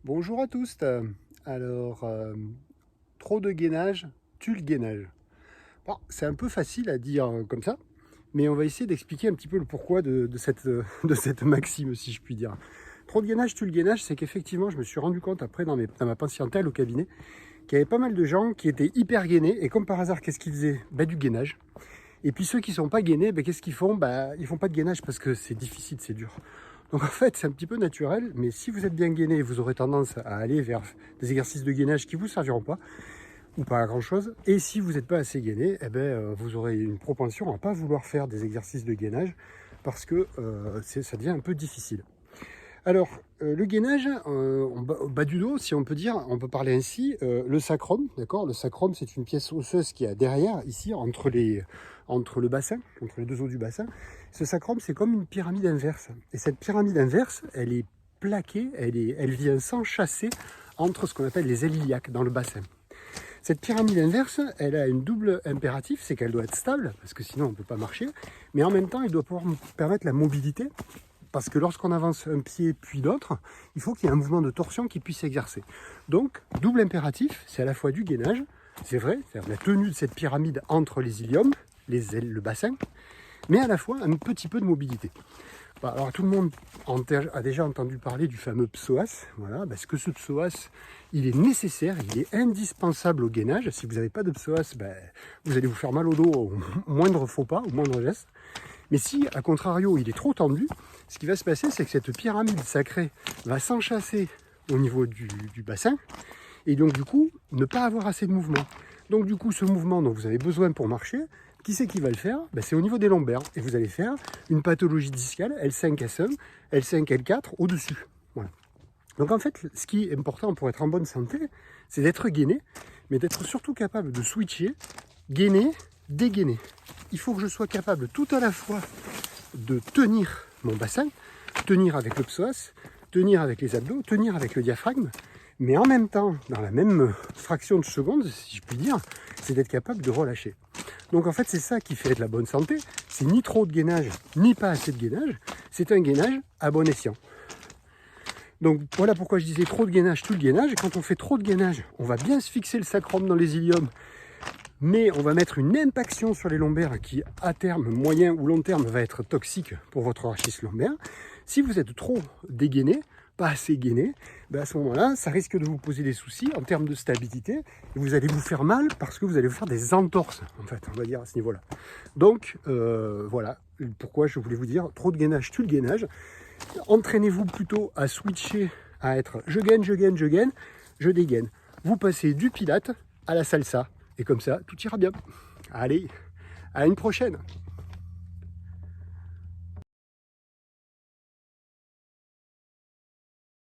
Bonjour à tous. Alors, trop de gainage tue le gainage. Bon, c'est un peu facile à dire comme ça, mais on va essayer d'expliquer un petit peu le pourquoi de cette maxime, si je puis dire. Trop de gainage tue le gainage, c'est qu'effectivement, je me suis rendu compte après dans ma patientèle au cabinet qu'il y avait pas mal de gens qui étaient hyper gainés, et comme par hasard, qu'est-ce qu'ils faisaient? Du gainage. Et puis ceux qui sont pas gainés, qu'est-ce qu'ils font? Ils font pas de gainage parce que c'est difficile, c'est dur. Donc en fait, c'est un petit peu naturel, mais si vous êtes bien gainé, vous aurez tendance à aller vers des exercices de gainage qui ne vous serviront pas, ou pas à grand chose. Et si vous n'êtes pas assez gainé, vous aurez une propension à ne pas vouloir faire des exercices de gainage parce que ça devient un peu difficile. Alors, le gainage, au bas du dos, si on peut dire, on peut parler ainsi, le sacrum, d'accord? Le sacrum, c'est une pièce osseuse qui est derrière, ici, entre le bassin, entre les deux os du bassin. Ce sacrum, c'est comme une pyramide inverse. Et cette pyramide inverse, elle est plaquée, elle vient s'enchâsser entre ce qu'on appelle les ailes iliaques dans le bassin. Cette pyramide inverse, elle a une double impératif, c'est qu'elle doit être stable, parce que sinon on ne peut pas marcher, mais en même temps, elle doit pouvoir nous permettre la mobilité, parce que lorsqu'on avance un pied puis l'autre, il faut qu'il y ait un mouvement de torsion qui puisse s'exercer. Donc, double impératif, c'est à la fois du gainage, c'est vrai, c'est-à-dire la tenue de cette pyramide entre les iliums, les ailes, le bassin, mais à la fois un petit peu de mobilité. Alors tout le monde a déjà entendu parler du fameux psoas, voilà, parce que ce psoas, il est nécessaire, il est indispensable au gainage. Si vous n'avez pas de psoas, vous allez vous faire mal au dos au moindre faux pas, au moindre geste. Mais si, à contrario, il est trop tendu, ce qui va se passer, c'est que cette pyramide sacrée va s'enchâsser au niveau du bassin, et donc du coup, ne pas avoir assez de mouvement. Donc du coup, ce mouvement dont vous avez besoin pour marcher, qui c'est qui va le faire? C'est au niveau des lombaires, et vous allez faire une pathologie discale, L5, S1, L5, L4, au-dessus. Voilà. Donc en fait, ce qui est important pour être en bonne santé, c'est d'être gainé, mais d'être surtout capable de switcher, gainer, dégainer. Il faut que je sois capable tout à la fois de tenir mon bassin, tenir avec le psoas, tenir avec les abdos, tenir avec le diaphragme, mais en même temps, dans la même fraction de seconde, si je puis dire, c'est d'être capable de relâcher. Donc en fait, c'est ça qui fait de la bonne santé, c'est ni trop de gainage, ni pas assez de gainage, c'est un gainage à bon escient. Donc voilà pourquoi je disais trop de gainage, tout le gainage. Et quand on fait trop de gainage, on va bien se fixer le sacrum dans les iliums, mais on va mettre une impaction sur les lombaires qui, à terme, moyen ou long terme, va être toxique pour votre rachis lombaire. Si vous êtes trop dégainé, pas assez gainé, à ce moment-là, ça risque de vous poser des soucis en termes de stabilité. Et vous allez vous faire mal parce que vous allez vous faire des entorses, en fait, on va dire à ce niveau-là. Donc, voilà pourquoi je voulais vous dire, trop de gainage tue le gainage. Entraînez-vous plutôt à switcher, à être je gaine, je gaine, je gaine, je dégaine. Vous passez du pilate à la salsa. Et comme ça, tout ira bien. Allez, à une prochaine.